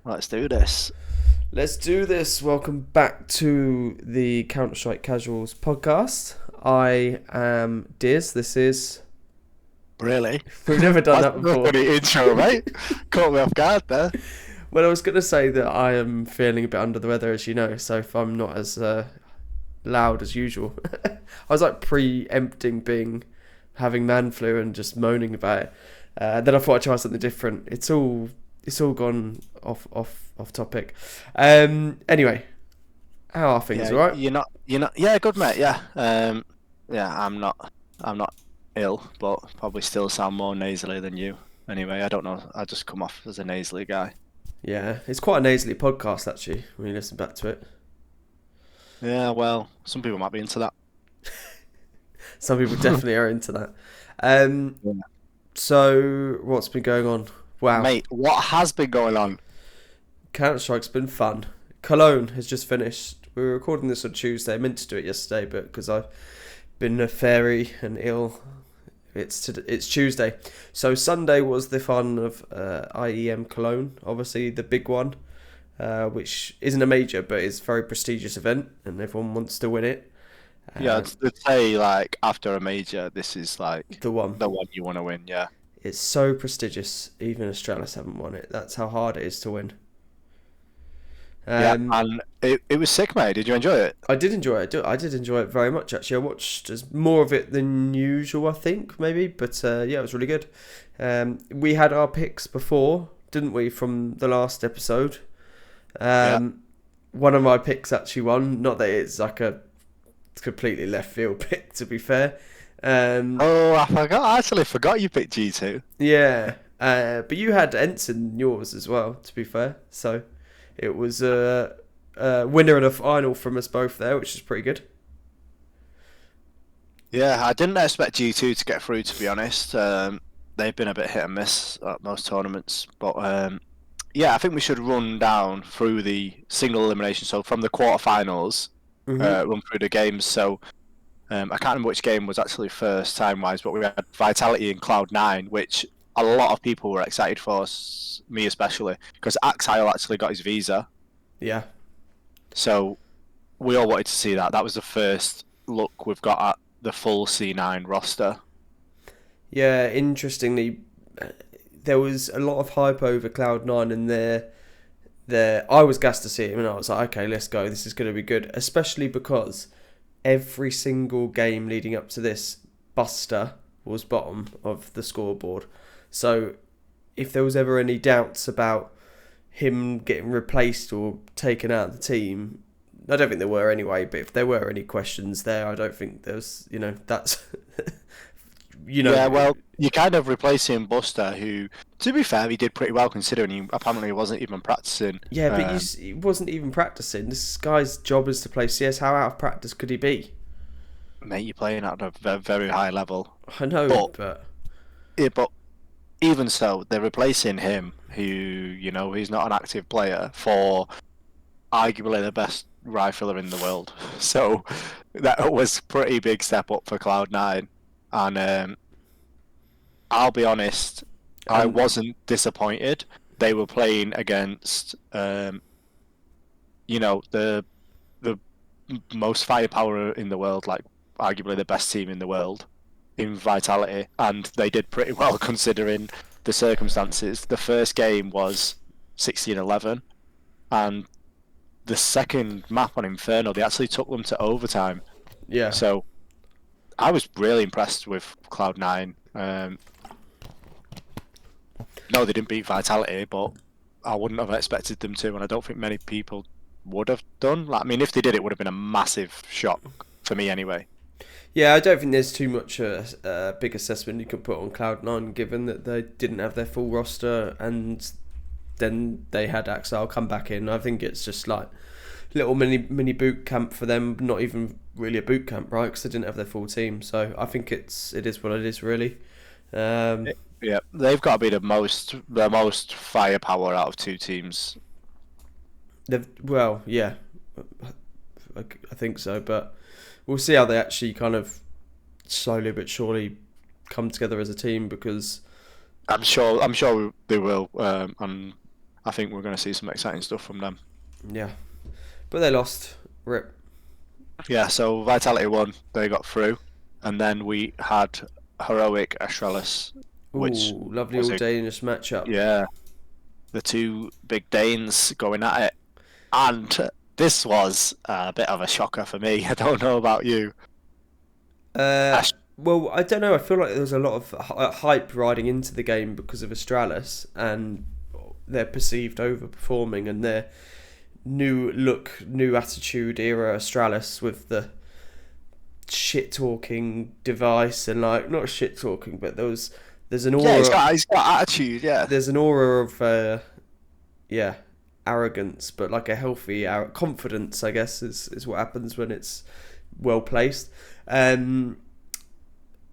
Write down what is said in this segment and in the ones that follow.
Let's do this. Let's do this. Welcome back to the Counter-Strike Casuals podcast. I am Diz. This is... Really? We've never done That's that a before. funny intro, mate. Caught me off guard there. Well, I was going to say that I am feeling a bit under the weather, as you know, so if I'm not as loud as usual. I was like preempting having man flu and just moaning about it. Then I thought I'd try something different. It's all gone off topic. Anyway, how are things? Yeah, All right? you're not. Yeah, good mate. Yeah. Yeah. I'm not ill, but probably still sound more nasally than you. Anyway, I don't know. I just come off as a nasally guy. Yeah, it's quite a nasally podcast actually when you listen back to it. Yeah. Well, some people might be into that. Some people definitely are into that. Um, Yeah. so what's been going on? Wow, Mate, what has been going on? Counter Strike's been fun. Cologne has just finished. We were recording this on Tuesday. I meant to do it yesterday, but because I've been a fairy and ill, it's Tuesday. So Sunday was the fun of IEM Cologne, obviously the big one, which isn't a major, but it's a very prestigious event, and everyone wants to win it. Yeah, Uh, I'd say like after a major, this is like the one. the one you want to win. Yeah. It's so prestigious. Even Australis haven't won it. That's how hard it is to win. Yeah, Um, and it was sick, mate. Did you enjoy it? I did enjoy it. I did enjoy it very much actually. I watched more of it than usual, I think maybe, but yeah, it was really good. We had our picks before, didn't we, from the last episode? Yeah. Um, one of my picks actually won. Not that it's like a completely left field pick, to be fair. Um, Oh, I forgot. I actually forgot you picked G2. yeah, but you had Ensign yours as well, to be fair. So it was a winner and a final from us both there, which is pretty good. Yeah, I didn't expect G2 to get through, to be honest. They've been a bit hit and miss at most tournaments. But yeah, I think we should run down through the single elimination. So from the quarterfinals, Hmm. run through the games. So I can't remember which game was actually first time-wise, but we had Vitality and Cloud9, which a lot of people were excited for, me especially, because Axile actually got his visa. Yeah. So we all wanted to see that. That was the first look we've got at the full C9 roster. Yeah, interestingly, there was a lot of hype over Cloud9 and I was gassed to see him and I was like, okay, let's go. This is going to be good, especially because every single game leading up to this, Buster was bottom of the scoreboard. So if there was ever any doubts about him getting replaced or taken out of the team, I don't think there were anyway, but if there were any questions there, I don't think there's, that's, you know, Yeah, well, you're kind of replacing Buster, who, to be fair, he did pretty well considering he apparently wasn't even practicing. yeah, but he wasn't even practicing. This guy's job is to play CS. How out of practice could he be? Mate, you're playing at a very high level. I know, But, but but even so, they're replacing him, who, he's not an active player, for arguably the best rifler in the world. So that was a pretty big step up for Cloud9. And I'll be honest, I and wasn't disappointed. They were playing against, the most firepower in the world, like arguably the best team in the world in Vitality, and they did pretty well considering the circumstances. The first game was 16-11, and the second map on Inferno, they actually took them to overtime. yeah, So I was really impressed with Cloud9. No, they didn't beat Vitality, but I wouldn't have expected them to, and I don't think many people would have done. Like, I mean, if they did, it would have been a massive shock for me anyway. yeah. I don't think there's too much a big assessment you can put on Cloud9, given that they didn't have their full roster and then they had Axel come back in. I think it's just like little mini boot camp for them. Not even really a boot camp, right? Because they didn't have their full team. So I think it is what it is, really. Um, Yeah, they've got to be the most firepower out of two teams. well, yeah, I think so, but we'll see how they actually kind of slowly but surely come together as a team because I'm sure they will. And I think we're going to see some exciting stuff from them. Yeah, but they lost. Rip. Yeah, so Vitality won, they got through, and then we had Heroic Astralis, which Ooh, lovely was all a Danish matchup. yeah, the two big Danes going at it, and this was a bit of a shocker for me. I don't know about you. Uh, well, I don't know. I feel like there was a lot of hype riding into the game because of Astralis and their perceived overperforming and their new look, new attitude era Astralis with the shit talking device and like not shit talking, but there's an Yeah, aura. he's got attitude. Yeah, There's an aura of yeah, arrogance, but like a healthy confidence, I guess, is what happens when it's well placed. Um,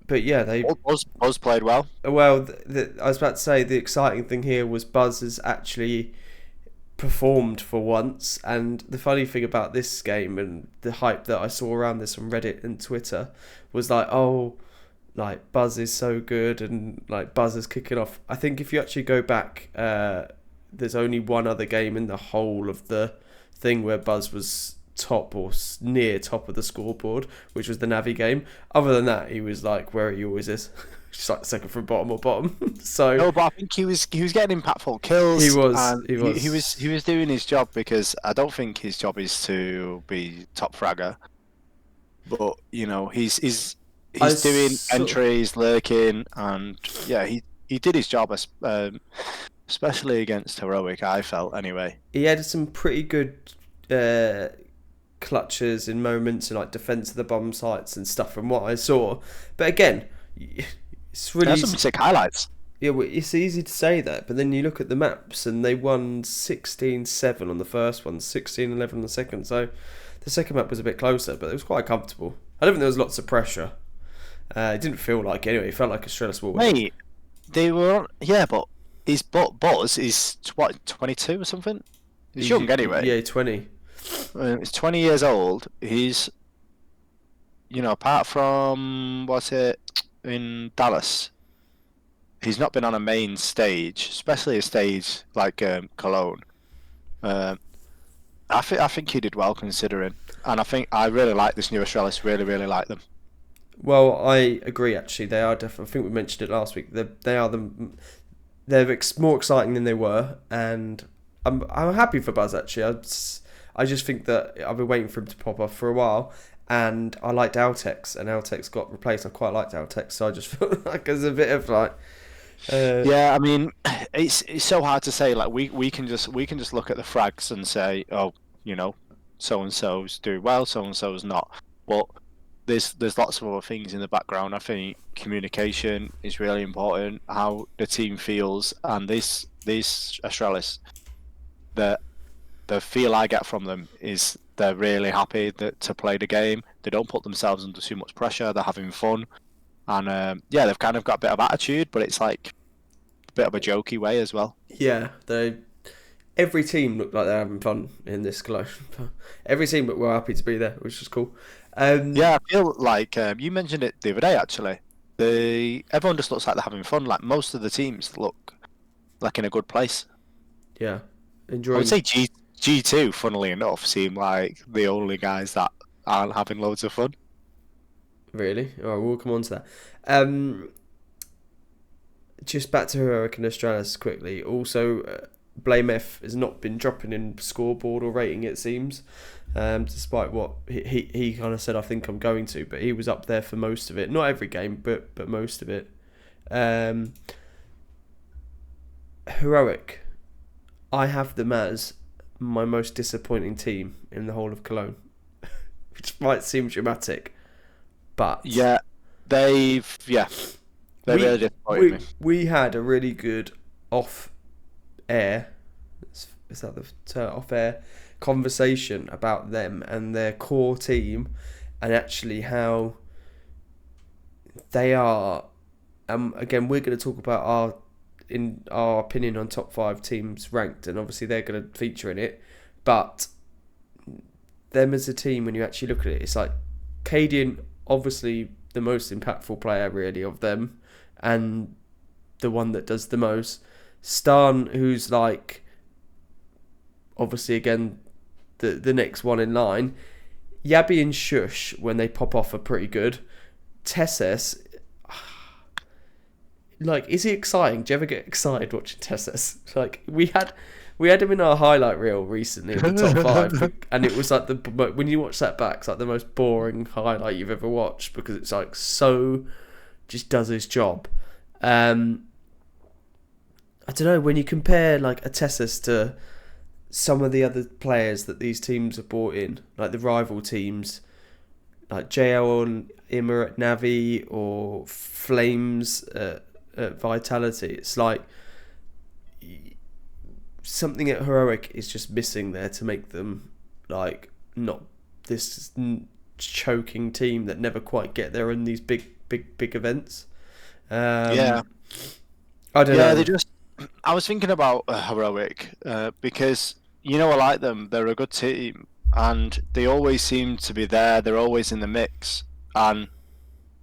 but yeah, Buzz played well. well, I was about to say the exciting thing here was Buzz has actually performed for once, and the funny thing about this game and the hype that I saw around this on Reddit and Twitter was like, oh, like Buzz is so good and like Buzz is kicking off. I think if you actually go back, there's only one other game in the whole of the thing where Buzz was top or near top of the scoreboard, which was the Navi game. Other than that, he was like where he always is, just like second from bottom or bottom. So No, but I think he was getting impactful kills. he was, and he was, he was doing his job, because I don't think his job is to be top fragger, but you know he's doing entries, lurking, and yeah, he did his job, especially against Heroic. I felt anyway. He had some pretty good clutches in moments and like defense of the bomb sites and stuff from what I saw. But again, it's really There's some sick highlights. yeah, well, it's easy to say that, but then you look at the maps and they won 16-7 on the first one, 16-11 on the second. So the second map was a bit closer, but it was quite comfortable. I don't think there was lots of pressure. It didn't feel like it anyway. It felt like Australis will win. Mate, they were yeah, but Buzz is what, 22 or something. He's young anyway. Yeah, 20. He's 20 years old. He's, you know, apart from what's it in Dallas, he's not been on a main stage, especially a stage like Cologne. I think he did well considering, and I really like this new Australis. Really like them. Well, I agree. Actually, they are definitely. I think we mentioned it last week. They're more exciting than they were, and I'm happy for Buzz. Actually, I just think that I've been waiting for him to pop off for a while, and I liked Altex, and Altex got replaced. I quite liked Altex, so I just felt like there's a bit of like. Yeah, I mean, it's so hard to say. Like we can just look at the frags and say, oh, you know, so and so's doing well, so and so's not. But there's lots of other things in the background. I think communication is really important. How the team feels, and these Australis, the feel I get from them is they're really happy to play the game. They don't put themselves under too much pressure. They're having fun, and yeah, they've kind of got a bit of attitude, but it's like a bit of a jokey way as well. Yeah, every team looked like they're having fun in this Cologne. Every team were happy to be there, which was cool. Yeah, I feel like you mentioned it the other day. Actually, everyone just looks like they're having fun. Like most of the teams look like in a good place. Yeah, I enjoying. would say G2, funnily enough, seem like the only guys that aren't having loads of fun. Really? All right, we'll come on to that. Just back to Heroic and Astralis quickly. Also, Blame F has not been dropping in scoreboard or rating, it seems, despite what he kind of said, I think I'm going to, but he was up there for most of it. Not every game, but most of it. Heroic, I have them as my most disappointing team in the whole of Cologne, which might seem dramatic, but yeah, they really disappointed me. We had a really good off-air, is that the term, off-air conversation about them and their core team, and actually how they are. Again, we're going to talk about our opinion on top 5 teams ranked, and obviously they're going to feature in it. But them as a team, when you actually look at it, it's like Cadian, obviously the most impactful player really of them, and the one that does the most. Stan, who's like obviously again the next one in line. Yabi and Shush, when they pop off, are pretty good. Tesses, like, is he exciting? Do you ever get excited watching Tesses? Like, we had him in our highlight reel recently in the top 5, and it was like when you watch that back, it's like the most boring highlight you've ever watched, because it's like so just does his job. I don't know, when you compare like a Tesses to some of the other players that these teams have brought in, like the rival teams, like JL and Immer at Navi or Flames at Vitality, it's like something at Heroic is just missing there to make them like not this choking team that never quite get there in these big events. Yeah. I don't know. They just. I was thinking about Heroic because I like them. They're a good team, and they always seem to be there. They're always in the mix, and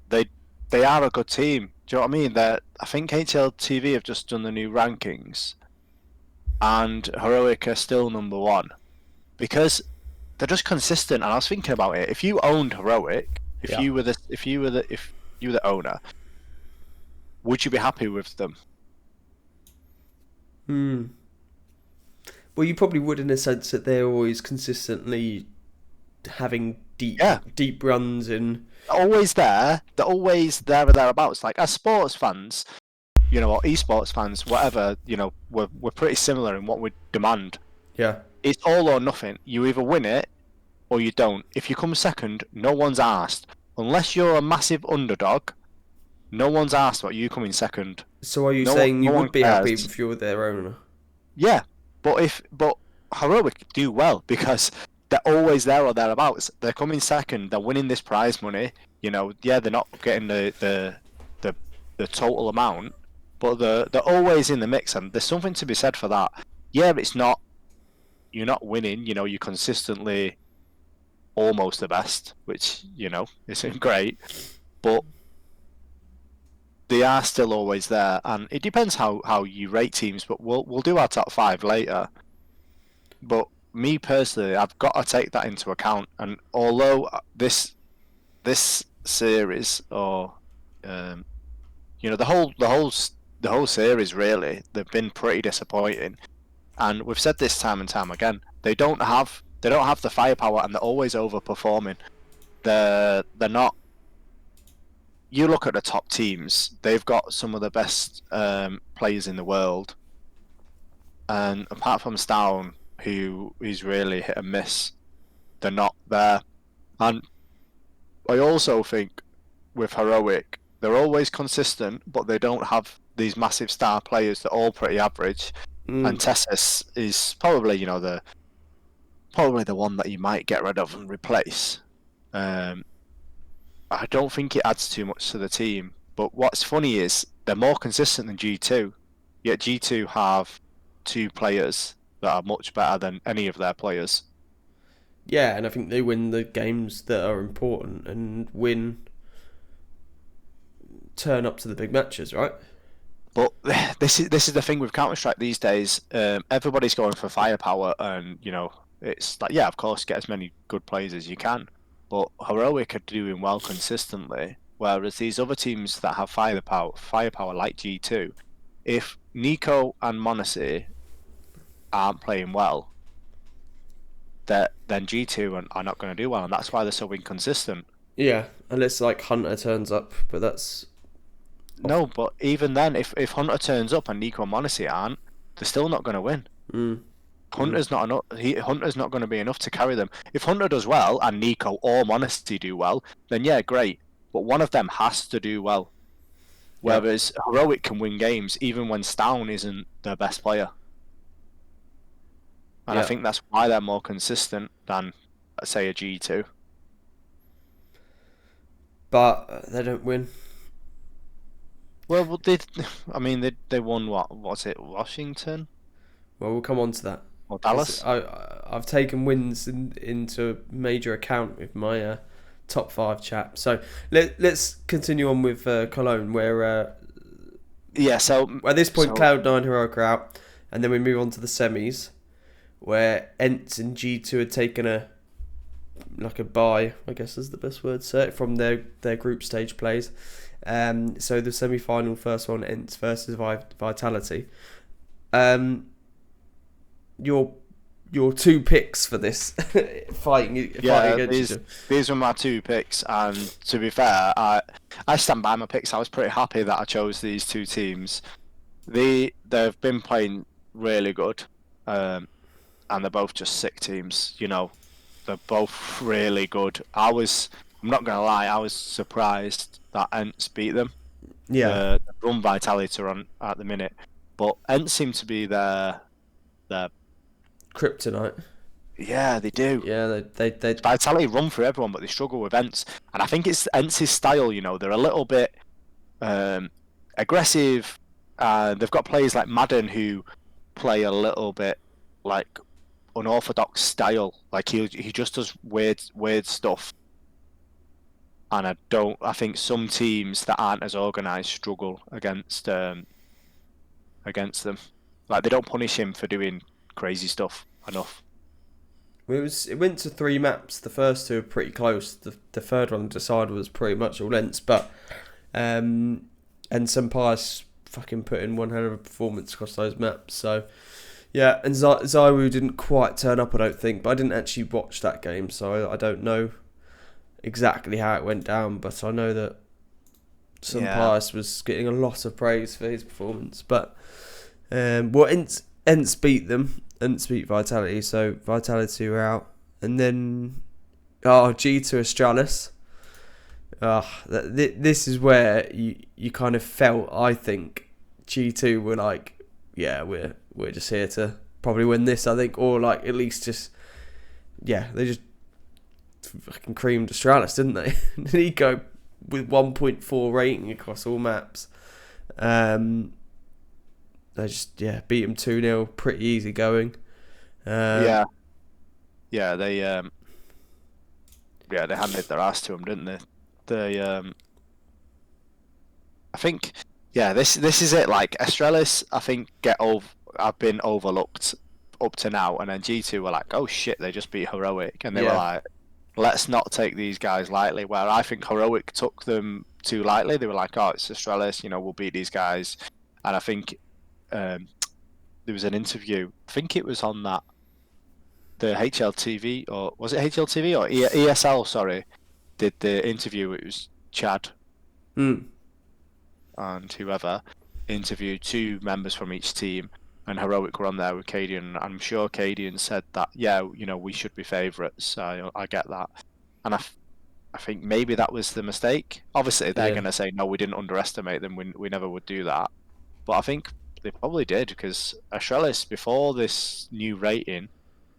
they are a good team. Do you know what I mean? I think HLTV have just done the new rankings, and Heroic are still number 1 because they're just consistent. And I was thinking about it. If you owned Heroic, if you were the owner, would you be happy with them? Well, you probably would, in a sense that they're always consistently having deep runs in. Always there. They're always there or thereabouts. Like, as sports fans, or esports fans, whatever, we're pretty similar in what we demand. Yeah. It's all or nothing. You either win it or you don't. If you come second, no one's asked. Unless you're a massive underdog, no one's asked about you coming second. So are you saying you would be happy if you were their owner? Yeah, but Heroic do well because they're always there or thereabouts. They're coming second. They're winning this prize money. They're not getting the total amount, but they're always in the mix, and there's something to be said for that. Yeah, but it's not. You're not winning. You're consistently almost the best, which isn't great, but they are still always there, and it depends how you rate teams. But we'll do our top 5 later. But me personally, I've got to take that into account. And although this series, or the whole series, really, they've been pretty disappointing. And we've said this time and time again. They don't have the firepower, and they're always overperforming. They're not. You look at the top teams; they've got some of the best players in the world, and apart from Stown, who is really hit and miss, they're not there. And I also think with Heroic, they're always consistent, but they don't have these massive star players. They're all pretty average. And Tessis is probably the one that you might get rid of and replace. I don't think it adds too much to the team. But what's funny is they're more consistent than G2. Yet G2 have 2 players that are much better than any of their players. Yeah, and I think they win the games that are important and turn up to the big matches, right? But this is the thing with Counter-Strike these days. Everybody's going for firepower, and it's like, yeah, of course, get as many good players as you can. But Heroic are doing well consistently, whereas these other teams that have firepower like G2, if Nico and Monacy aren't playing well, then G2 are not going to do well, and that's why they're so inconsistent. Yeah, unless like Hunter turns up, but that's... No, but even then, if Hunter turns up and Nico and Monacy aren't, they're still not going to win. Hunter's not enough. Hunter's not going to be enough to carry them. If Hunter does well and Nico or Monacy do well, then yeah, great. But one of them has to do well. Whereas Heroic can win games even when Stown isn't their best player. And I think that's why they're more consistent than, say, a G2. But they don't win. Well, they won what? Was it Washington? Well, we'll come on to that. Or Dallas? I've taken wins into major account with my top 5 chat. So let's continue on with Cologne, where so at this point Cloud9 Heroic are out, and then we move on to the semis, where Ents and G2 had taken a bye, I guess is the best word to say it, from their group stage plays. So the semi-final first one, Ents versus Vitality. Your two picks for this fighting against each other. These were my two picks, and to be fair, I stand by my picks. I was pretty happy that I chose these two teams. They've been playing really good, and they're both just sick teams. You know, they're both really good. I'm not gonna lie, I was surprised that Ents beat them. Yeah, The run Vitality are on at the minute, but Ents seem to be their kryptonite. yeah, they do. Yeah, they Vitality run for everyone, but they struggle with Ents, and I think it's Ents' style. You know, they're a little bit aggressive. They've got players like Madden who play a little bit like unorthodox style. Like he just does weird stuff. And I think some teams that aren't as organised struggle against them. Like they don't punish him for doing crazy stuff enough. It went to 3 maps. The first two were pretty close. The third one decided was pretty much all Ents, but and Senpai's fucking put in one hell of a performance across those maps. So yeah, and Zaiwu didn't quite turn up, I don't think, but I didn't actually watch that game, so I don't know exactly how it went down, but I know that Senpai was getting a lot of praise for his performance. But Ents beat them. Ents beat Vitality, so Vitality were out. And then G2 Astralis. This is where you kind of felt, I think, G2 were like, yeah, we're just here to probably win this, I think, or like at least just, yeah, they just fucking creamed Astralis, didn't they? Nico with 1.4 rating across all maps. They just beat him 2-0, pretty easy going. They handed their ass to him, didn't they? I think this is it. Like Astralis, I think have been overlooked up to now, and then G2 were like, oh shit, they just beat Heroic, and they were like, let's not take these guys lightly. Where I think Heroic took them too lightly. They were like, oh, it's Astralis, we'll beat these guys. And I think there was an interview. I think it was on the HLTV, or was it HLTV or ESL? Sorry, did the interview. It was Chad and whoever interviewed 2 members from each team, and Heroic were on there with Cadian. I'm sure Cadian said that, we should be favourites. I get that, and I think maybe that was the mistake. Obviously, they're going to say, no, we didn't underestimate them. We never would do that. But I think they probably did, because Astralis, before this new rating,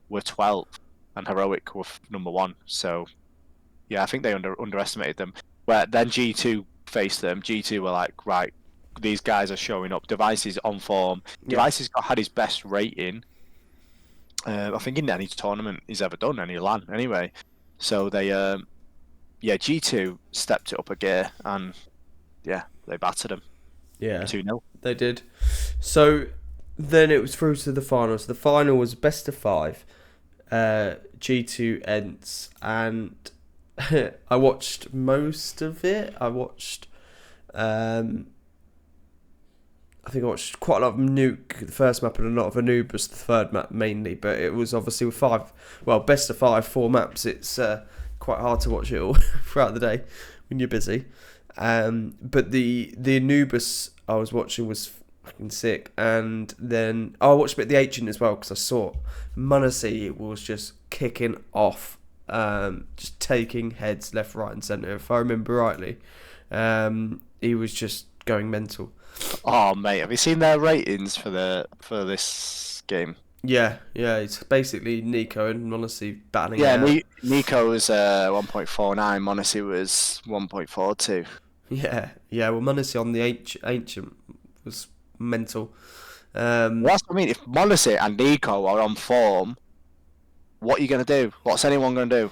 were 12th, and Heroic were number 1. So, yeah, I think they underestimated them. Where then G2 faced them. G2 were like, right, these guys are showing up. Device is on form. Device has had his best rating, I think, in any tournament he's ever done, any LAN anyway. So they, G2 stepped it up a gear, and they battered them. Yeah, 2-0. They did. So then it was through to the finals. The final was best of 5, G2 Ents, and I watched most of it. I think I watched quite a lot of Nuke, the first map, and a lot of Anubis, the third map mainly. But it was obviously with best of 5, 4 maps. It's quite hard to watch it all throughout the day when you're busy. But the Anubis I was watching was fucking sick, and then I watched a bit of the Ancient as well, because I saw Munacy was just kicking off, just taking heads left, right, and centre. If I remember rightly, he was just going mental. Oh mate, have you seen their ratings for this game? Yeah, it's basically Nico and Munacy battling it out. Nico was 1.49, Munacy was 1.42. Yeah. Well, Munacy on the Ancient was mental. That's what I mean. If Munacy and Nico are on form, what are you going to do? What's anyone going to do?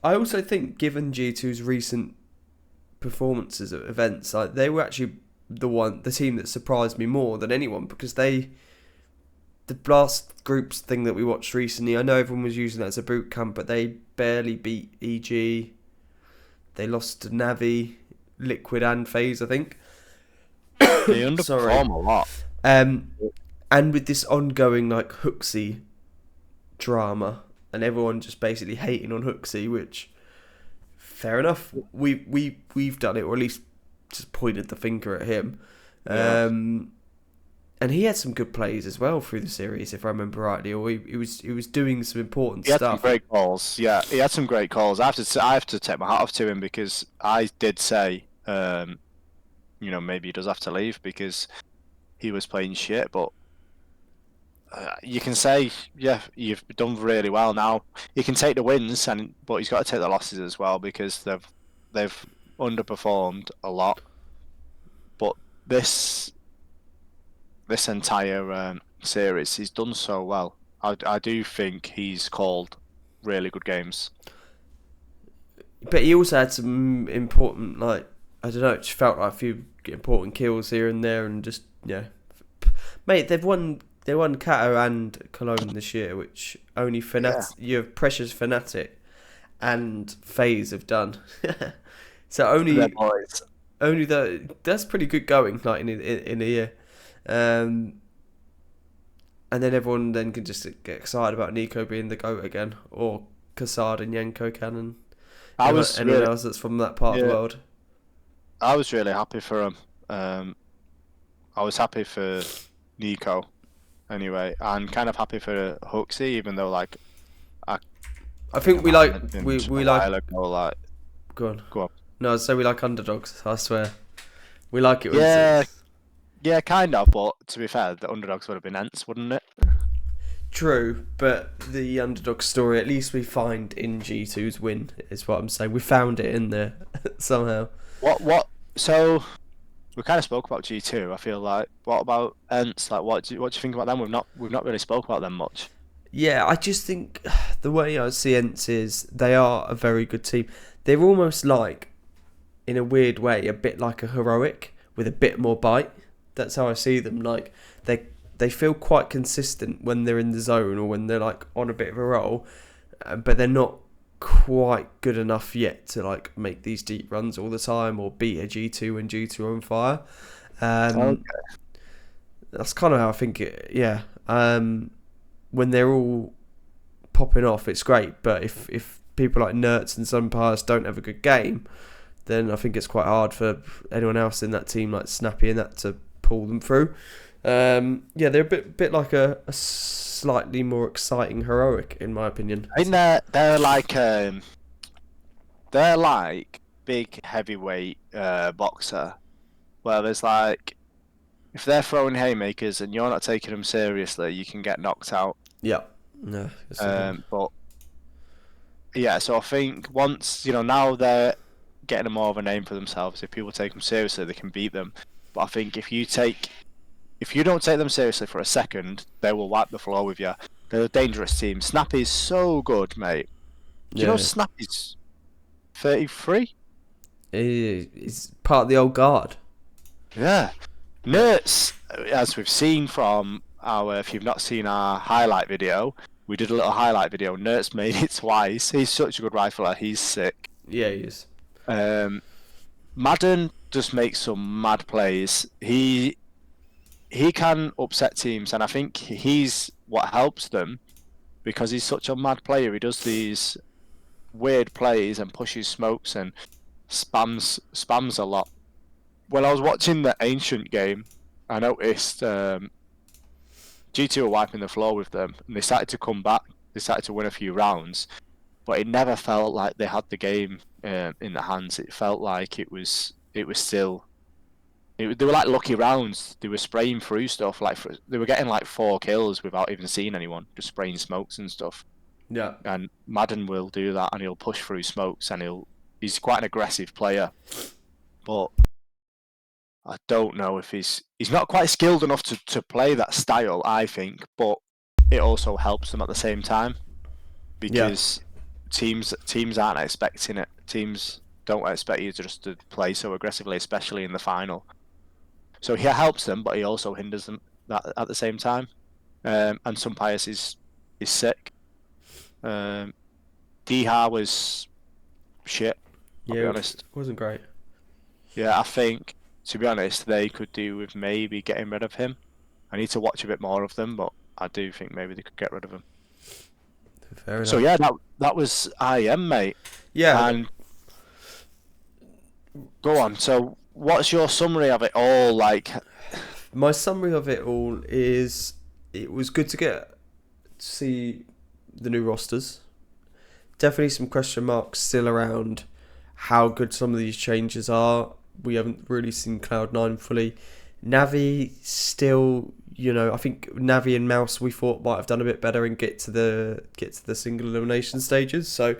I also think, given G2's recent performances at events, like, they were actually the team that surprised me more than anyone, because the last groups thing that we watched recently. I know everyone was using that as a boot camp, but they barely beat EG. They lost to Navi, Liquid, and FaZe, I think. They Sorry. underperform a lot. And with this ongoing like Hooksy drama, and everyone just basically hating on Hooksy, which fair enough. We've done it, or at least just pointed the finger at him. Yeah. And he had some good plays as well through the series, if I remember rightly. Or he was doing some important He had stuff. some great calls. Yeah, he had some great calls. I have to take my hat off to him because I did say, maybe he does have to leave because he was playing shit. But you can say, yeah, you've done really well. Now he can take the wins, but he's got to take the losses as well because they've underperformed a lot. But this entire series, he's done so well. I do think he's called really good games. But he also had some important, like, I don't know, it just felt like a few important kills here and there, and just, mate, they won Cato and Cologne this year, which only you have Pressure's Fnatic and FaZe have done. So that's pretty good going, like in a year. And then everyone then can just get excited about Nico being the GOAT again, or Kassad and Yanko Cannon. Anyone else that's from that part of the world. I was really happy for him. I was happy for Nico, anyway. I'm kind of happy for Hooksy, even though I think we like. Go on. No, so we like underdogs. I swear, we like it. Yeah, kind of. But to be fair, the underdogs would have been ants, wouldn't it? True, but the underdog story, at least we find in G2's win, is what I'm saying. We found it in there somehow. What? So we kind of spoke about G2. I feel like. What about ants? Like, what do you think about them? We've not really spoke about them much. Yeah, I just think the way I see ents is they are a very good team. They're almost like, in a weird way, a bit like a heroic with a bit more bite. That's how I see them. Like they feel quite consistent when they're in the zone or when they're like on a bit of a roll, but they're not quite good enough yet to like make these deep runs all the time or beat a G2 when G2 are on fire. Okay. That's kind of how I think it. Yeah. When they're all popping off, it's great. But if people like Nerds and Sunpires don't have a good game, then I think it's quite hard for anyone else in that team, like Snappy and that, to pull them through. They're a bit like a slightly more exciting heroic, in my opinion. I think they're like big heavyweight boxer, where there's like, if they're throwing haymakers and you're not taking them seriously, you can get knocked out. Yeah. No. But yeah, so I think once now they're getting more of a name for themselves. If people take them seriously, they can beat them. But I think if you don't take them seriously for a second, they will wipe the floor with you. They're a dangerous team. Snappy's so good, mate. Do you know Snappy's 33? He's part of the old guard. Yeah. Nerds, as we've seen from if you've not seen our highlight video, we did a little highlight video. Nerds made it twice. He's such a good rifler. He's sick. Yeah, he is. Madden just makes some mad plays. He can upset teams, and I think he's what helps them because he's such a mad player. He does these weird plays and pushes smokes and spams a lot. When I was watching the Ancient game, I noticed G2 were wiping the floor with them, and they started to come back. They started to win a few rounds, but it never felt like they had the game in their hands. It felt like it was still. They were like lucky rounds. They were spraying through stuff. They were getting like 4 kills without even seeing anyone, just spraying smokes and stuff. Yeah. And Madden will do that, and he'll push through smokes, and he's quite an aggressive player, but I don't know if he's not quite skilled enough to play that style, I think, but it also helps them at the same time because teams aren't expecting it. Teams don't expect you just to play so aggressively, especially in the final. So he helps them, but he also hinders them at the same time. and some Pius is sick. Diha was shit. I'll Yeah, be it honest. wasn't great. Yeah, I think to be honest, they could do with maybe getting rid of him. I need to watch a bit more of them, but I do think maybe they could get rid of him. Fair So enough. yeah, that was IEM, mate. Yeah, And go on. So what's your summary of it all? Like, my summary of it all is it was good to see the new rosters. Definitely some question marks still around how good some of these changes are. We haven't really seen Cloud9 fully. Navi still, I think Navi and Mouse we thought might have done a bit better and get to the single elimination stages. So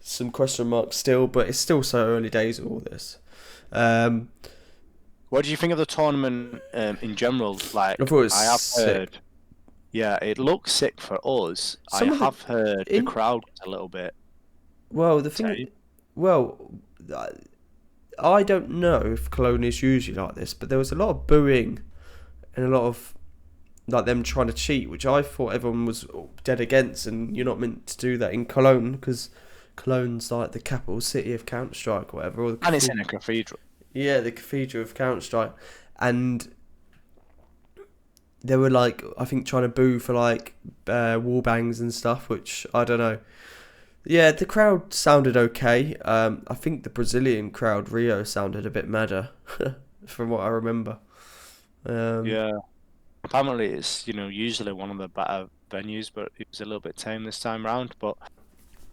some question marks still, but it's still so early days of all this. what do you think of the tournament in general? Like, I thought it was I have sick. heard, yeah, it looks sick for us. I Some of the have heard the in crowd was a little bit well the thing, tame. well, I don't know if Cologne is usually like this, but there was a lot of booing and a lot of like them trying to cheat, which I thought everyone was dead against, and you're not meant to do that in Cologne because Cologne's like the capital city of Counter Strike, or whatever. Or And it's in a cathedral. yeah, the cathedral of Counter Strike, and they were like I think trying to boo for like wall bangs and stuff, which I don't know. Yeah, the crowd sounded okay. I think the Brazilian crowd, Rio, sounded a bit madder, from what I remember. Um, Yeah. Apparently, it's usually one of the better venues, but it was a little bit tame this time round. But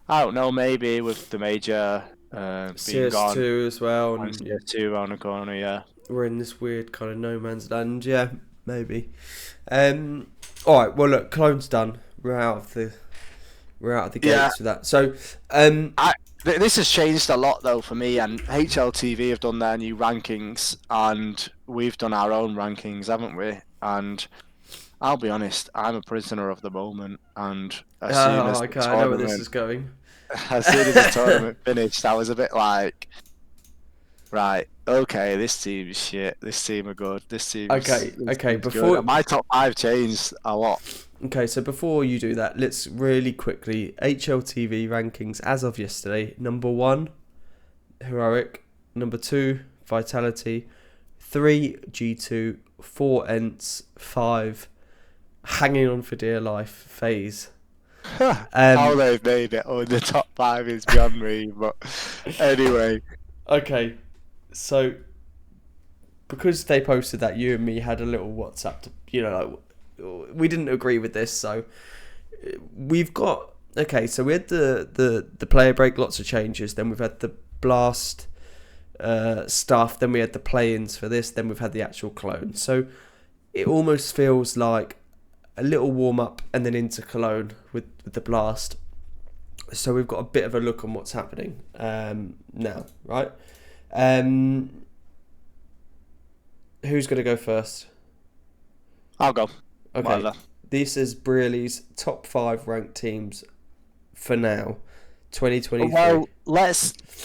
I don't know, maybe with the major being gone CS2 as well, and and CS2 around the corner, yeah. we're in this weird kind of no man's land. Yeah, maybe. All right. Well, look, Clone's done. We're out of the Yeah, gates with that. So, um, this has changed a lot though for me, and HLTV have done their new rankings, and we've done our own rankings, haven't we? And I'll be honest, I'm a prisoner of the moment, and as soon as the okay, I know where this tournament, is going. as soon as the tournament finished, I was a bit like, right, okay, this team is shit. This team are good. This Okay. team's good. And my top five changed a lot. Okay, so before you do that, let's really quickly HLTV rankings as of yesterday. Number 1, Heroic. Number 2, Vitality. 3, G2. 4, Ents. 5, Hanging On For Dear Life, FaZe. How they've made it in the top five is beyond me. But anyway, Okay, so because they posted that, you and me had a little WhatsApp we didn't agree with this, so we've got so we had the player break, lots of changes, then we've had the blast stuff, then we had the play-ins for this, then we've had the actual clone, so it almost feels like a little warm-up and then into Cologne with the blast. So we've got a bit of a look on what's happening now, right? Who's going to go first? I'll go. Okay, Whatever. this is Brly's top 5 ranked teams for now, 2023. Well,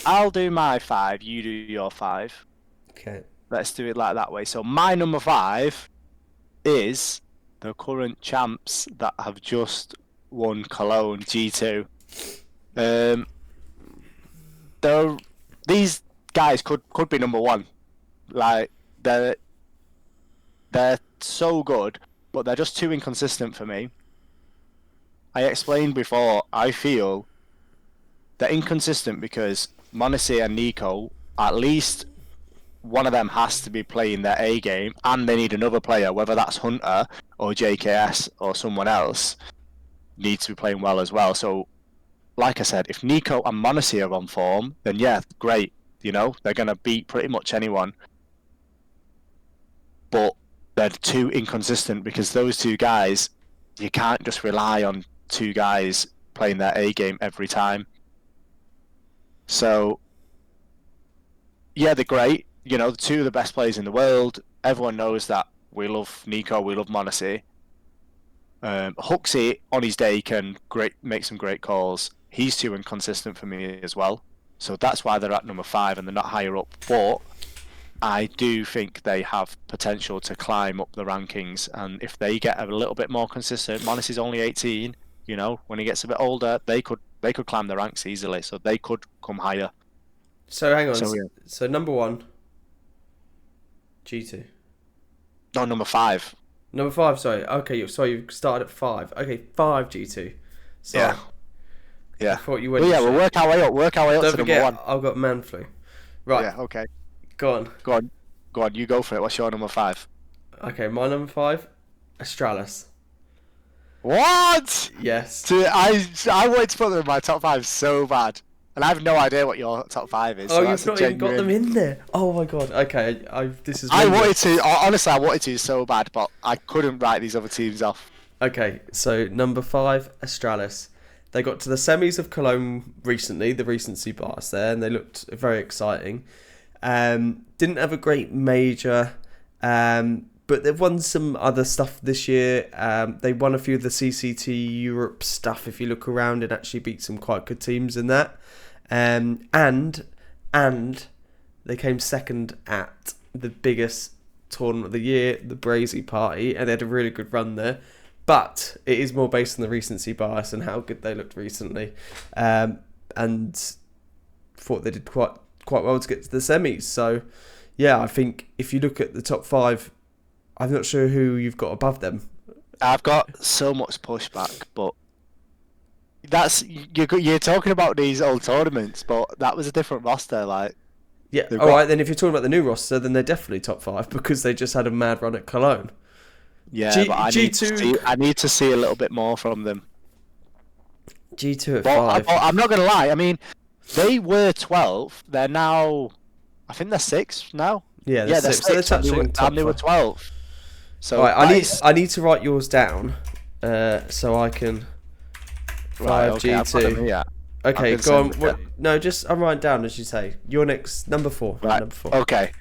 I'll do my 5. You do your 5. Okay. Let's do it like that way. So my number 5 is the current champs that have just won Cologne G2. These guys could be number 1. Like they're so good, but they're just too inconsistent for me. I explained before, I feel they're inconsistent because m0NESY and Nico, at least one of them has to be playing their A game, and they need another player, whether that's Hunter or JKS or someone else, needs to be playing well as well. So, like I said, if Nico and m0NESY are on form, then yeah, great. They're going to beat pretty much anyone. But they're too inconsistent because those two guys, you can't just rely on two guys playing their A game every time. So, yeah, they're great. The two of the best players in the world. Everyone knows that we love Nico, we love m0NESY. Huxley, on his day, can make some great calls. He's too inconsistent for me as well. So that's why they're at number 5 and they're not higher up. But I do think they have potential to climb up the rankings, and if they get a little bit more consistent, Monis is only 18. You know, when he gets a bit older, they could climb the ranks easily, so they could come higher. So hang on. So yeah, So number one, G2. no, number 5. Number 5, sorry. Okay, sorry, you started at 5. Okay, 5 G2. Sorry. Yeah, yeah. I thought you went. Well, yeah, we'll work our way up. Work our way up Don't to forget, number 1. I've got man flu. Right, Yeah. Okay. go on. Go on. Go on. You go for it. What's your number 5? Okay, my number 5, Astralis. What? Yes. I wanted to put them in my top 5 so bad, and I have no idea what your top 5 is. Oh, So you've that's not a even got them genuine... in there. Oh my god. Okay, this is. I mental. wanted to. Honestly, I wanted to so bad, but I couldn't write these other teams off. Okay, so number 5, Astralis. They got to the semis of Cologne recently, the recency bias there, and they looked very exciting. Didn't have a great major, but they've won some other stuff this year. They won a few of the CCT Europe stuff, if you look around, and actually beat some quite good teams in that. And they came second at the biggest tournament of the year, the Brazy Party, and they had a really good run there. But it is more based on the recency bias and how good they looked recently, and thought they did quite well to get to the semis. So, yeah, I think if you look at the top 5, I'm not sure who you've got above them. I've got so much pushback, but that's you're talking about these old tournaments, but that was a different roster. Like, Yeah, they've all got- right. Then if you're talking about the new roster, then they're definitely top 5 because they just had a mad run at Cologne. yeah, but G2 I need to see a little bit more from them. G2 at But 5. I'm not gonna lie. I mean, they were 12th. They're now, I think they're 6th now. Yeah, They're six. So they're 6th, and touching top they were 5. 12th. So All right, that is- I need to write yours down, so I can. Right, 5 okay, I've got them G2. here. Okay, been go on. sent- What? No, just I'm writing down as you say. Your next number 4. Right. Number 4. Okay.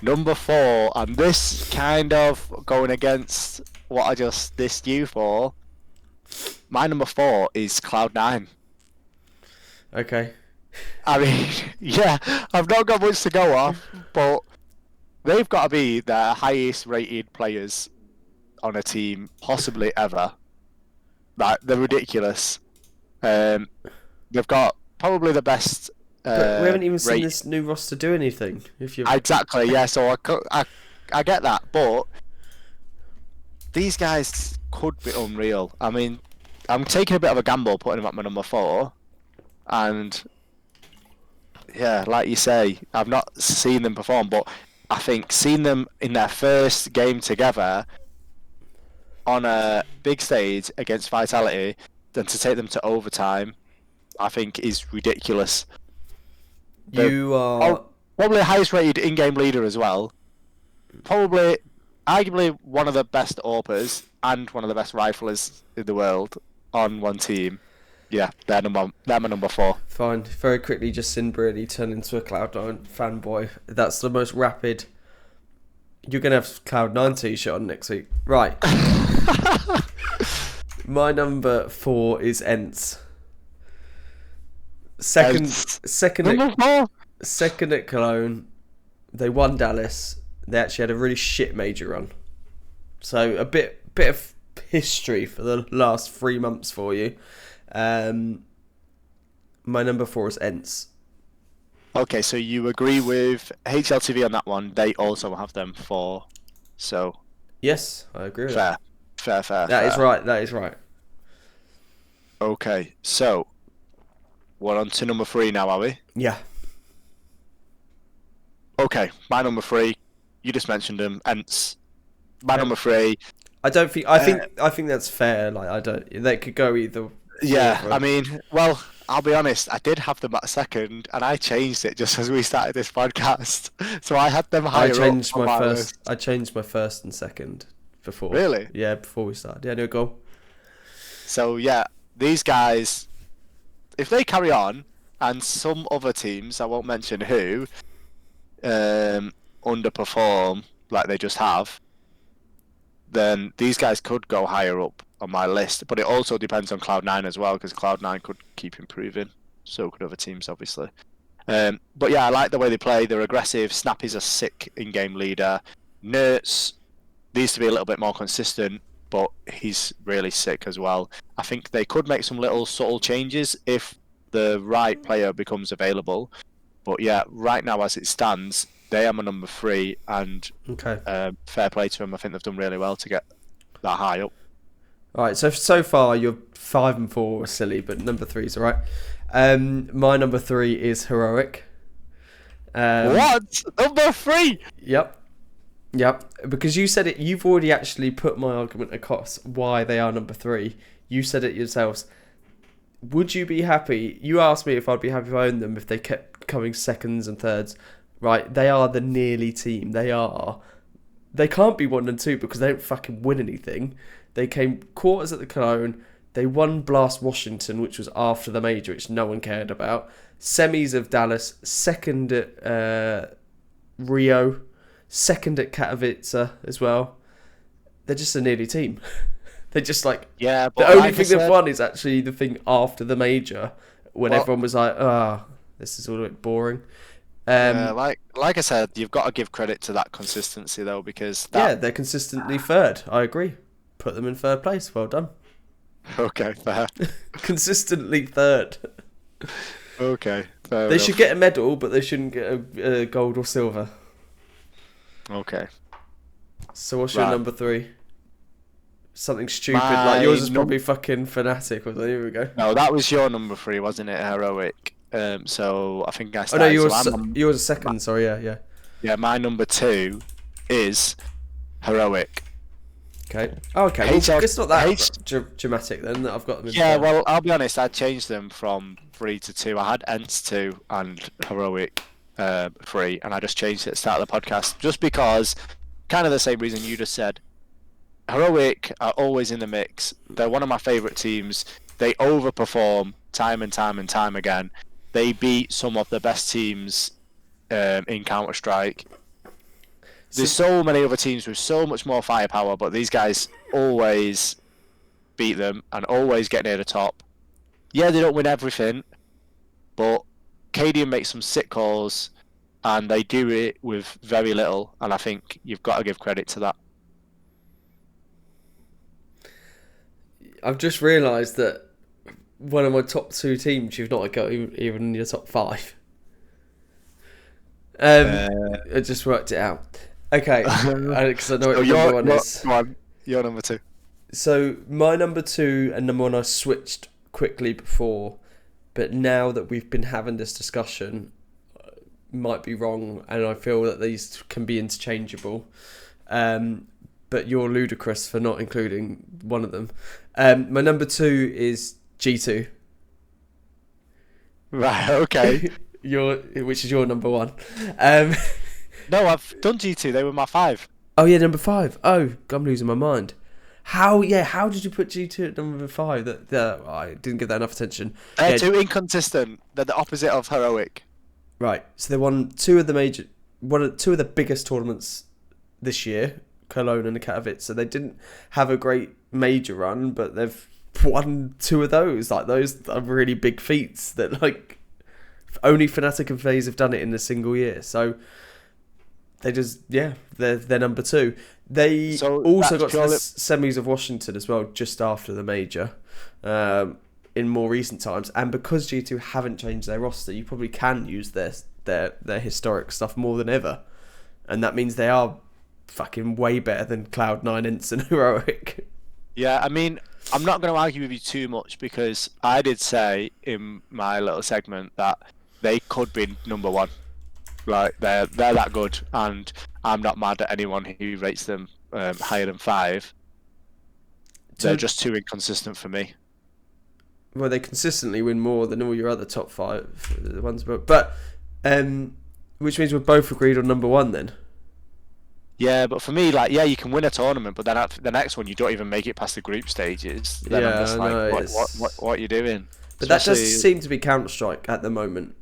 Number 4, and this kind of going against what I just dissed you for. My number 4 is Cloud9. Okay. I mean, yeah, I've not got much to go off, but they've got to be the highest rated players on a team possibly ever. Like, they're ridiculous. They've got probably the best. But we haven't even seen rate- this new roster do anything. If you. Exactly, yeah. So I get that, but these guys could be unreal. I mean, I'm taking a bit of a gamble putting them at my number 4, and yeah, like you say, I've not seen them perform, but I think seeing them in their first game together on a big stage against Vitality, then to take them to overtime, I think is ridiculous. You are. Probably the highest rated in-game leader as well. Probably, arguably one of the best AWPers and one of the best riflers in the world on one team. Yeah, they're my number 4. Fine. Very quickly, just Diz Brly turned into a Cloud9 fanboy. That's the most rapid. You're going to have Cloud9 t-shirt on next week. Right. My number 4 is Ents. Second Number 4? second at Cologne. They won Dallas. They actually had a really shit major run. So a bit of history for the last 3 months for you. My number 4 is Ents. Okay, so you agree with HLTV on that one. They also have them 4. So Yes, I agree with that. fair. That is right. That is right. Okay, so we're on to number 3 now, are we? Yeah. Okay, my number 3. You just mentioned them. Ents. My number 3. I don't think. I think that's fair. Like I don't. They could go either. Yeah, either. I mean, well, I'll be honest. I did have them at second, and I changed it just as we started this podcast. So I had them higher I changed up on my my first. list. I changed my first and second before. Really? Yeah, before we started. Yeah, no goal. So yeah, these guys, if they carry on, and some other teams, I won't mention who, underperform like they just have, then these guys could go higher up on my list. But it also depends on Cloud9 as well, because Cloud9 could keep improving. So could other teams, obviously. But yeah, I like the way they play. They're aggressive. Snappy's a sick in-game leader. Nertz needs to be a little bit more consistent, but he's really sick as well. I think they could make some little subtle changes if the right player becomes available. But yeah, right now as it stands, they are my number 3, and Okay. fair play to them. I think they've done really well to get that high up. All right. So far you're 5 and 4 are silly, but number 3 is all right. My number 3 is heroic. What? Number 3? Yep. Because you said it. You've already actually put my argument across why they are number 3. You said it yourselves. Would you be happy? You asked me if I'd be happy if I owned them if they kept coming seconds and thirds. Right, they are the nearly team. They can't be 1 and 2 because they don't fucking win anything. They came quarters at the Cologne. They won Blast Washington, which was after the major, which no one cared about. Semis of Dallas, second at Rio, second at Katowice as well. They're just a nearly team. They're just like, yeah. But the only thing they've won is actually the thing after the major, when everyone was like, this is all a bit boring. Like I said, you've got to give credit to that consistency though, because they're consistently third. I agree. Put them in third place. Well done. Okay, fair. Consistently third. Okay, fair They enough. should get a medal, but they shouldn't get a gold or silver. Okay. So what's your Right. number 3? Something stupid like yours is probably fucking Fnatic. Or here we go. No, that was your number 3, wasn't it? Heroic. So I think I Oh started. no, so yours is second. Sorry, yeah. Yeah, my number 2 is heroic. Okay. Oh, okay. Well, it's not that dramatic then that I've got them in. Yeah, third. well, I'll be honest. I changed them from 3 to 2. I had Ents 2 and heroic 3, and I just changed it at the start of the podcast just because, kind of the same reason you just said. Heroic are always in the mix. They're one of my favourite teams. They overperform time and time and time again. They beat some of the best teams in Counter-Strike. There's so many other teams with so much more firepower, but these guys always beat them and always get near the top. Yeah, they don't win everything, but Cadian makes some sick calls, and they do it with very little, and I think you've got to give credit to that. I've just realised that one of my top 2 teams you've not got even in your top 5. I just worked it out. Okay, because I know what number 1 is. Your number 2. So my number 2 and number 1 I switched quickly before, but now that we've been having this discussion, might be wrong, and I feel that these can be interchangeable. But you're ludicrous for not including one of them. My number 2 is G2. Right, okay. Which is your number 1. No, I've done G2. They were my 5. Oh yeah, number 5. Oh, I'm losing my mind. How did you put G2 at number 5? I didn't give that enough attention. They're too inconsistent. They're the opposite of heroic. Right. So they won 2 of the biggest tournaments this year, Cologne and Katowice. So they didn't have a great major run, but they've won 2 of those. Like, those are really big feats that, like, only Fnatic and FaZe have done it in a single year. So they just, they're number 2. They also got to the semis of Washington as well, just after the major, in more recent times. And because G2 haven't changed their roster, you probably can use their historic stuff more than ever. And that means they are fucking way better than Cloud9, Ents and Heroic. Yeah, I mean, I'm not going to argue with you too much, because I did say in my little segment that they could be number 1. Like, they're that good, and I'm not mad at anyone who rates them higher than 5. They're just too inconsistent for me. Well, they consistently win more than all your other top 5 ones, but which means we're both agreed on number 1 then. Yeah, but for me, like, you can win a tournament, but then at the next one you don't even make it past the group stages. Then I'm just like, what are you doing? But that does seem to be Counter-Strike at the moment,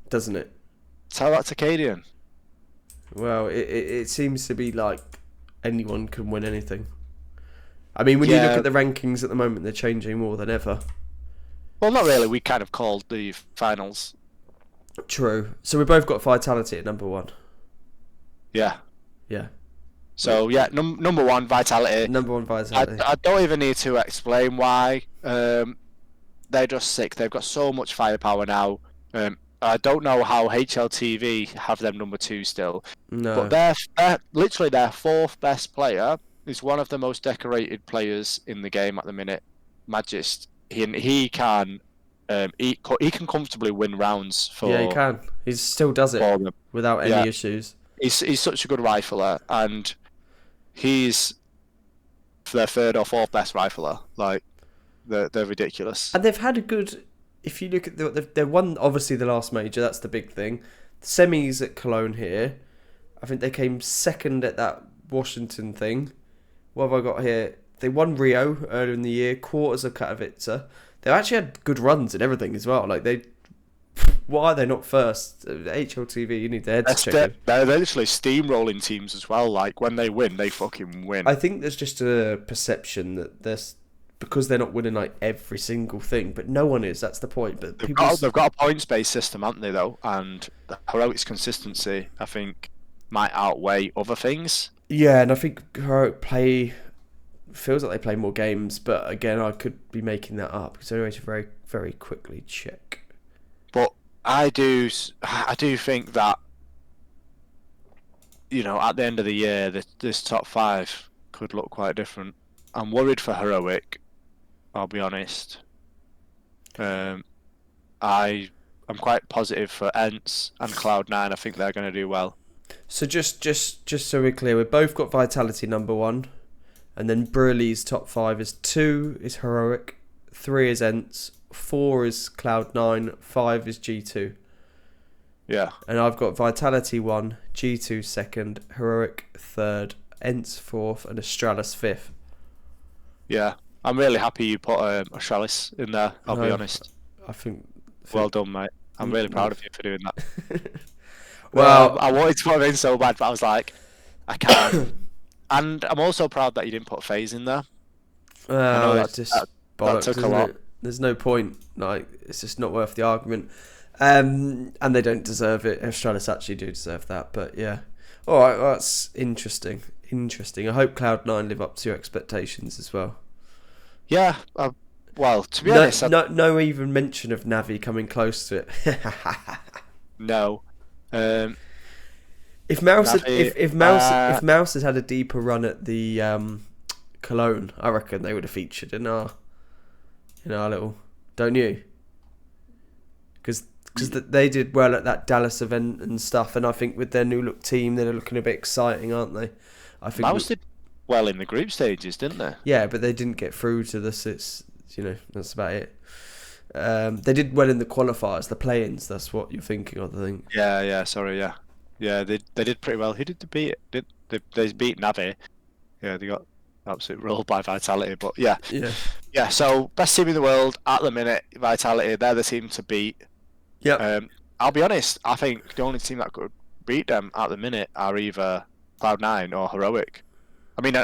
doesn't it? Tell that to Cadian. Well, it seems to be like anyone can win anything. I mean, when you look at the rankings at the moment, they're changing more than ever. Well, not really. We kind of called the finals True. So we both got Vitality at number 1. Yeah. Yeah. So yeah, number 1 Vitality. Number 1 Vitality. I don't even need to explain why. They're just sick. They've got so much firepower now. I don't know how HLTV have them number 2 still, No. but they're literally their 4th best player is one of the most decorated players in the game at the minute. Magist. He can comfortably win rounds for. Yeah, he can. He still does it for them. without any Yeah. issues. He's such a good rifler, and he's their 3rd or 4th best rifler. Like they're ridiculous. And they've had a good. If you look at they won obviously the last major. That's the big thing. The semis at Cologne here. I think they came 2nd at that Washington thing. What have I got here? They won Rio earlier in the year. Quarters of Katowice. They've actually had good runs and everything as well. Like they. Why are they not first? HLTV, you need their heads checking. They're literally steamrolling teams as well. Like when they win, they fucking win. I think there's just a perception that there's because they're not winning like every single thing, but no one is. That's the point. But they've got a points-based system, haven't they? Though, and the Heroic's consistency, I think, might outweigh other things. Yeah, and I think Heroic feels like they play more games, but again, I could be making that up. So anyway, to very, very quickly check. But I do think that at the end of the year, this top 5 could look quite different. I'm worried for Heroic. I'll be honest. I'm quite positive for Ents and Cloud9. I think they're going to do well. So just so we're clear, we've both got Vitality number 1, and then Brly's top 5 is 2 is Heroic, 3 is Ents, 4 is Cloud9, 5 is G2. Yeah. And I've got Vitality 1, G2 2nd, Heroic 3rd, Ents 4th, and Astralis 5th. Yeah. I'm really happy you put Astralis in there, I'll be honest. I think... Well done, mate. I'm really proud of you for doing that. Well, I wanted to put him in so bad, but I was like, I can't. And I'm also proud that you didn't put FaZe in there. It's just bollocks, that took a isn't lot. it? There's no point. Like, it's just not worth the argument. And they don't deserve it. Astralis actually do deserve that, but yeah. All right, well, that's interesting. I hope Cloud9 live up to your expectations as well. Yeah, well, to be honest... No even mention of Navi coming close to it. No. If Mouse Navi, if Mouse had had a deeper run at the Cologne, I reckon they would have featured in our little... Don't you? Because they did well at that Dallas event and stuff, and I think with their new look team, they're looking a bit exciting, aren't they? I think Mouse did well in the group stages, didn't they? Yeah, but they didn't get through to this. It's that's about it. They did well in the qualifiers, the play-ins. That's what you're thinking of, I think. Yeah. Sorry, yeah. They did pretty well. Who did they beat? They beat Navi. Yeah, they got absolutely rolled by Vitality. But yeah. So best team in the world at the minute, Vitality. They're the team to beat. Yeah. I'll be honest. I think the only team that could beat them at the minute are either Cloud9 or Heroic. I mean,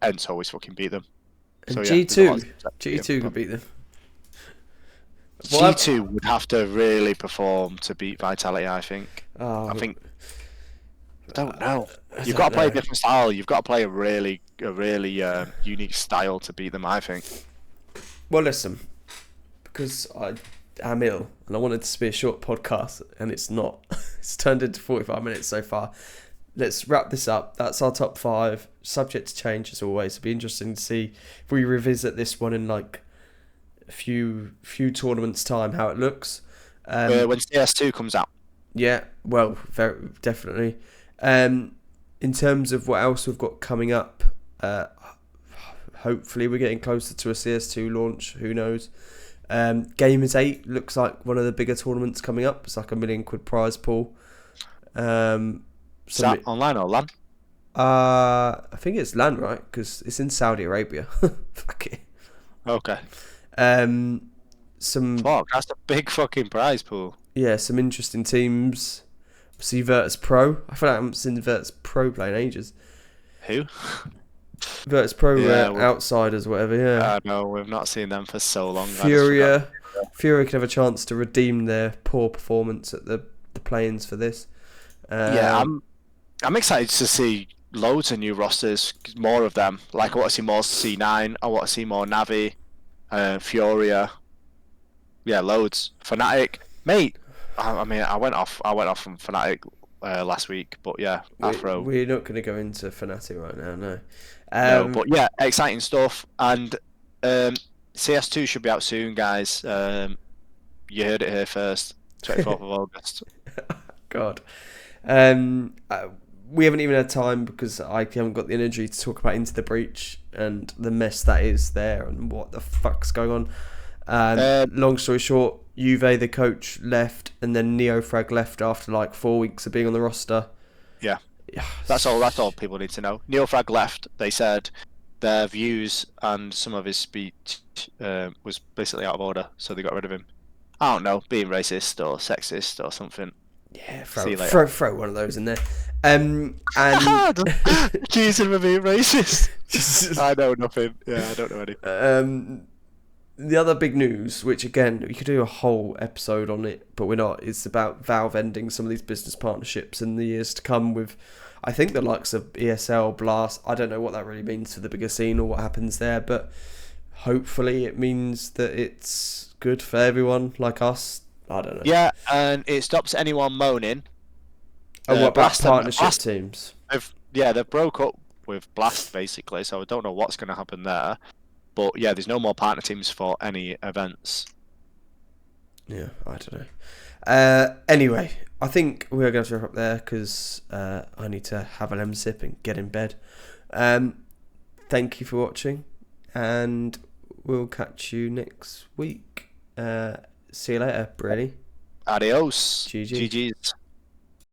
Ents always fucking beat them. And so, G2 could beat them. G2 would have to really perform to beat Vitality, I think. I don't know. You've got to play a different style. You've got to play a really unique style to beat them, I think. Well, listen, because I'm ill and I wanted this to be a short podcast, and it's not. It's turned into 45 minutes so far. Let's wrap this up. That's our top 5, subject to change as always. It'll be interesting to see if we revisit this one in like a few tournaments time, how it looks. When CS2 comes out. Yeah, well, very definitely. In terms of what else we've got coming up, hopefully we're getting closer to a CS2 launch. Who knows? Gamers 8 looks like one of the bigger tournaments coming up. It's like £1 million prize pool. Is that online or LAN? I think it's LAN, right? Because it's in Saudi Arabia. Fuck it. Okay. Fuck, that's a big fucking prize pool. Yeah, some interesting teams. See Virtus Pro. I feel like I haven't seen Virtus Pro play in ages. Who? Virtus Pro Yeah, outsiders, whatever. Yeah. no, we've not seen them for so long. I just forgot. Furia can have a chance to redeem their poor performance at the play-ins for this. Yeah, I'm excited to see loads of new rosters, more of them. Like I want to see more C9. I want to see more Navi, Furia. Yeah, loads. Fnatic, mate. I mean, I went off from Fnatic last week, but yeah, Afro. We're not going to go into Fnatic right now, no. No, but yeah, exciting stuff. And CS2 should be out soon, guys. You heard it here first, 24th of August. God. We haven't even had time because I haven't got the energy to talk about Into the Breach and the mess that is there and what the fuck's going on. Long story short, Juve, the coach, left, and then Neofrag left after like 4 weeks of being on the roster. Yeah. That's all people need to know. Neofrag left. They said their views and some of his speech was basically out of order, so they got rid of him. I don't know, being racist or sexist or something. Yeah, throw one of those in there. And accusing of being racist. I know nothing. Yeah, I don't know anything. The other big news, which again we could do a whole episode on it, but we're not. It's about Valve ending some of these business partnerships in the years to come with, I think, the likes of ESL, Blast. I don't know what that really means for the bigger scene or what happens there, but hopefully it means that it's good for everyone like us. I don't know. Yeah, and it stops anyone moaning. And what about partnership teams? They've broke up with Blast basically, so I don't know what's going to happen there. But yeah, there's no more partner teams for any events. Yeah, I don't know. Anyway, I think we're going to wrap up there because I need to have a lemon sip and get in bed. Thank you for watching, and we'll catch you next week. See you later, Brly. Adios. GG. GG's.